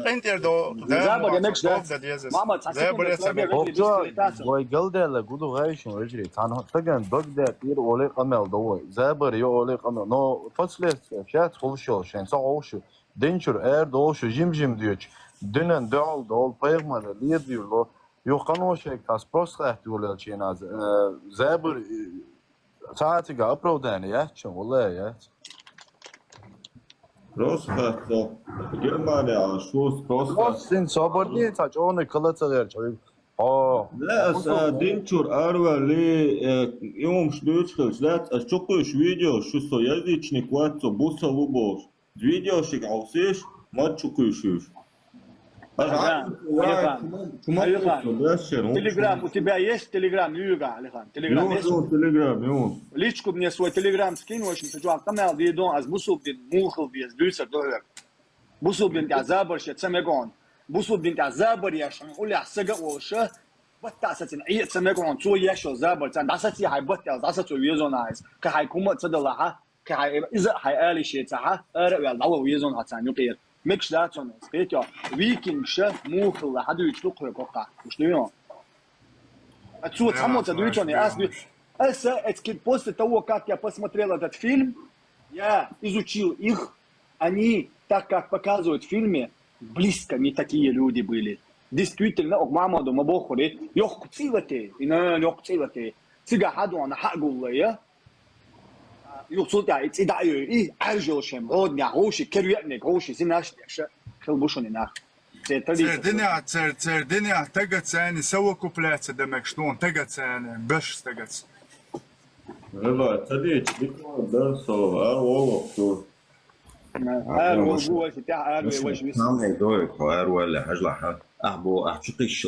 Enter do Zaba demek da işte. diyezes. Mama Hopça goy gildele gudu tan tagan dogde bir ole kamel do zabar yo ole kamel no fatsles şat holşo şen sa olşu dençur er do olşu jim diyor dünen dol payırma diye diyor lo yok kan o şey tas prostat diyorlar çenaz zabar saati ga aprovdan ya çon vallahi ya Roshatto, Germania, Schuss, Roshat. Sen sabır diye taç onu kılıtılır çocuk. Aa, لا دينشور أروى يوم شلوشخل لا أشوفش فيديو شو соязычный квацо буса лубош видео шик алсиш ما تشوفش Телеграм, у тебя есть телеграм, Юга, Алихан? Телеграм есть? Телеграм, Личку мне свой телеграм скинь, в общем, чувак, там я дидон, аз бусубдин, мухл без дюйса, доллар. Бусубдин тебя заборща, цемегон. Бусубдин тебя заборьяш, уля, сага олша, баттасатин, и цемегон, цу яшо забор, цан, дасати хай баттел, дасату визонайз, ка хай кума цадалаха, ка хай иза хай али шеца, ара вел дава визон хацан, юкир. مش لا تون سبيتو ويكينج شا موخل لحد يشلق يقطع مش ليون отцу само задуйчоне аса эти после того как я посмотрел этот фильм я изучил их они так как показывают в фильме близко не такие люди были действительно мамаду мабохори يخطيلته إن يخطيلته سيجا حدو أنا حقول يا يقصد يعني تدعي إيه أرجو شيء غود نعوشي كريئنك عوشي زناش ديش خلبوشوني ناخ Цердиня, tagad cēni savu kuplēci, demek šton, tagad cēni, bešs tagad. Reba, tadīč, tikko darso, ar olo, أروى جوا ستاع أروى وش بس نعم دورك أروى لا هجلها أبو أحشقيش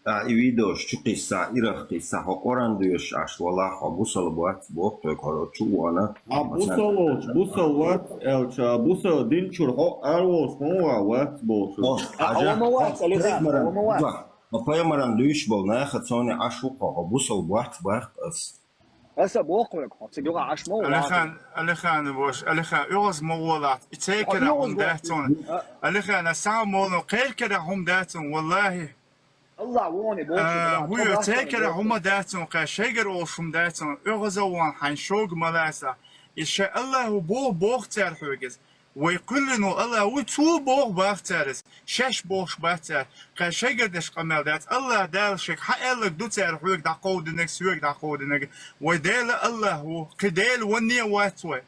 إيدوش شقيسا إرخيسا هقران ديوش أش والله أبوصل بوات بوقت كارو شو أنا بوصل elča, busel dinčur, arvos mova vats būs. أوموات أليخا أوموات ما بيمرن ديوش بولنا خدصوني أشوقه أبوصل بوات بس هسه بوقلك تجوا عشمو Alekhan boş, Alekhan yoz moğolat. İtekere hum dahton. Alekhan asam moğol qelkere hum dahton vallahi. الله ووني بوش Huyo tekere hum dahton qasheger olşum dahton. Yozawan hanşog malasa. İşe Allahu boğ terhügez. ويقول الله وتو بوغ باختارس شش بوغ باختار قشجر دش قمل دات الله دال شك حقلك دو ترحوك دا قودنك سوك دا قودنك ودال الله قدال وني واتوي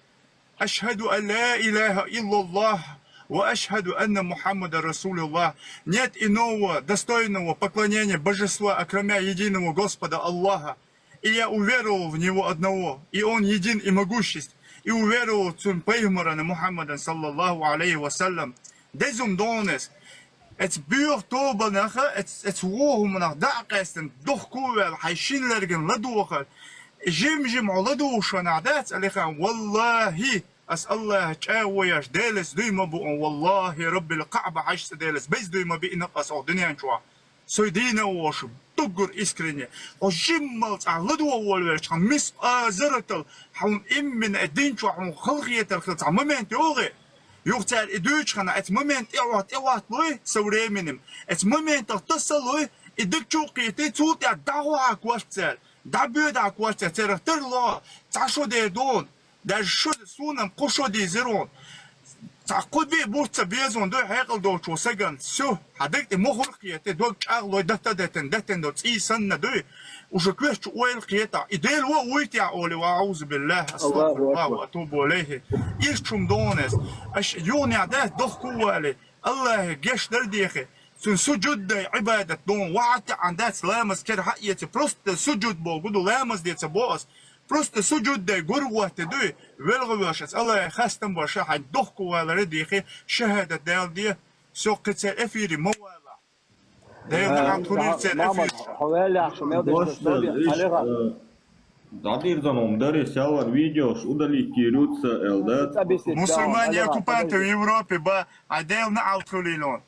أشهد أن لا إله إلا الله وأشهد أن محمد رسول الله нет иного достойного поклонения божества окромя единого Господа Аллаха и я уверовал в Него одного и Он един и могуществ и уверовал в Пейгмарана Мухаммада саллаллаху алейхи вассалям. Дезум донес. Et buur tobenache, et wohumenach daqesten, doch kuwel, haishinlergen ladochel. Jim aladochen adat, alechan, wallahi, as Allah chawayash deles duimabu on wallahi rabbil Kaaba hashta deles, bez duimabi inaqas of dunian chwa. Soydina wash, tuggur искренне. O jimmalt aladwa walwerch, han mis azaratal, han immin edinchwa, han khalqiyatal khilta, moment yogi. يختار إدوش خنا ات مومنت إوات لوي سوري منهم ات مومنت اتصل لوي إدك شوقيتي توت دعوة كواشتر دعبيدا كواشتر ترى ترلا تعشو دي دون در شو سونم قشو دي زيرون تعقبي بورت بيزون دو هيقل دو شو سجن سو هدك مخرقيتي دو أغلو دتن دو تي سنة دو وشكوش وين قيتا إديل وويتي أولي وأعوذ بالله أستغفر الله وأتوب إليه إيشتم دونس أش يوني عدات دخكوالي الله جيش درديخي سن سجود عبادة دون وعدت عن دات سلامس كده حقيتي بروست سجود بول قدو لامس ديت بوس بروست سجود دي قروة تدوي والغواشت الله خاستم باشا حد دخكوالي رديخي شهادة دال دي سو قتال أفيري موال Dadirdan omdari сялар видеош удалить кируца элдат. Мусульмане оккупанты в Европе, ба, а дел на алкулилон.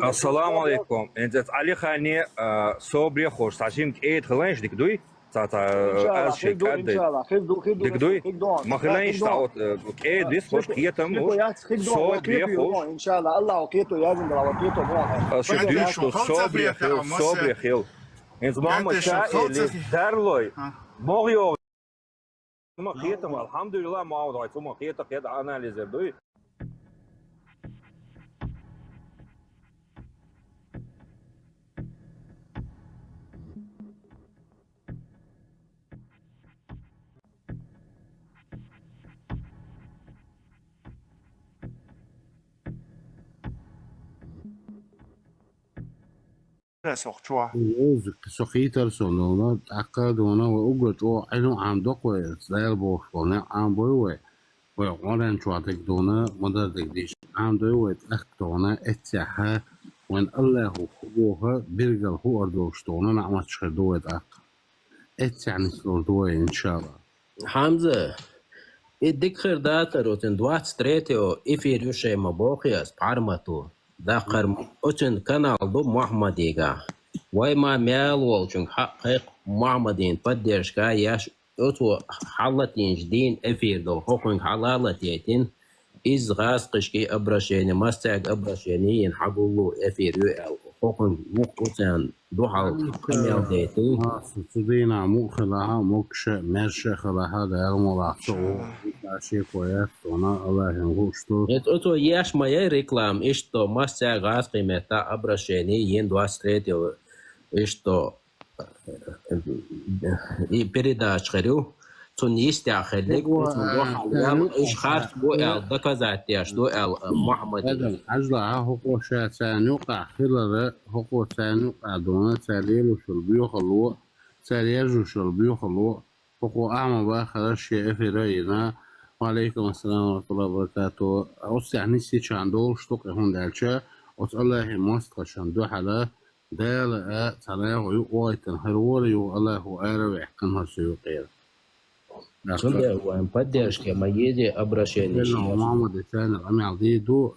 Assalamu alaikum. Enzet Ali Khani sobre khosh tashim eet khalansh dikdui. Tata az shekad dikdui. Ma khalansh taot eet dis khosh kiyatam sobre khosh. inshallah Allah وقيته يازم وقيته مو Sobre khil. Enz mama cha darloy. Mogyo. Ma khiyatam alhamdulillah ma awdait ma khiyata qid analizer dui. سوخشوا Music sochitar sonona akadona wa ugot o ino am dokwe style bo shone am boywe wa oran chwatek dona moda degdish am doywe aktona etsaha wan Allah huwa birgal hu ardoshtona na'mat shadowet ak etsani slordowe inshallah حمزة الدكتور داتر وتن دوات ستريتيو إفير يوشي مبوخياس بارماتو داخر أتن كانال دو محمديغا وما ميال والجن حقيق محمدين بديرش كا ياش أتو حالتين جدين إفير دو حقن حلالتين إز غاس قشكي أبرشيني مستعق أبرشيني ينحقولو إفير يو حقن وقتان دو حال كميال ديتي سودينا مخلها مكش مرش خلها دار ملاحظو شيء كويس دونا الله ينغوشتو أتو ياش ما يريكلام إشتو مستعق غاس قيمتا أبرشيني ين دو ستريتيو إشتو передач خريو تون يستعخلك إيش خارج بو دكازات ياش دو محمد هذا أجلها هو شاتان يقع خلال هو تان يقع دونا تاليل وشلبيو خلو تاليل وشلبيو خلو هو أعمى بآخر أشياء في رأينا وعليكم السلام ورحمة الله وبركاته يعني سيتش عندو شتوك هون دالشا وتالله ماست شندو حلا دال تالله ويقويتن هروري والله أروي كان هالشيء غير Sunday وين بديش كما يجي أبرشيني لأنه محمد الثاني الأمي عضيدو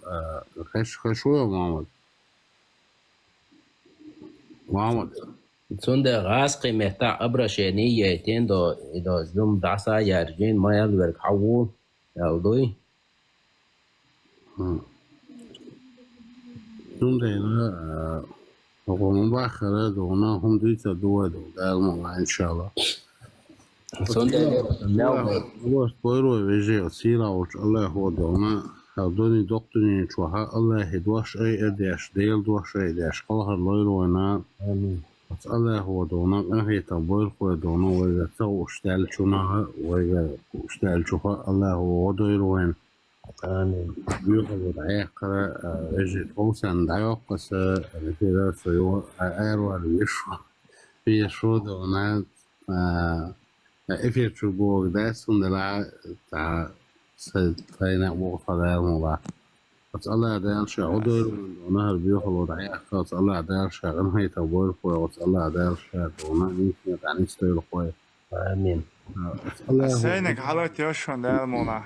خشوي يا محمد Sunday غاس قيمتا أبرشيني يتين دو زوم دعسا يارجين ما يلورك حوو يالدوي Sunday لا هو مباخرة دونا هم ديتا دوا دو دال مولا إن شاء الله Sunday هو سبويرو بيجي أصيلا وش الله هو دونا هادوني دكتوري شوها الله هدواش أي أديش ديل دواش أي أديش قلها الليل ونا بس الله هو دونا ما هي تبوير هو دونا ويجا تو اشتعل شونها ويجا اشتعل شوها الله هو ودوير وين بيوخذ دعيقة يجي توسن دعيقة كده سيو أيرو بيشو دونا إفيتشو بوغ داستون دلا تا سيدنا وقفة دايما بس الله داير شا عدر ونهر بيوخل ودعيقة بس الله داير شا غنهي تبوير خوي بس الله داير شا دونا يمكن يعني ستيل خوي آمين بس الله سينك حالات يوشون دال مولا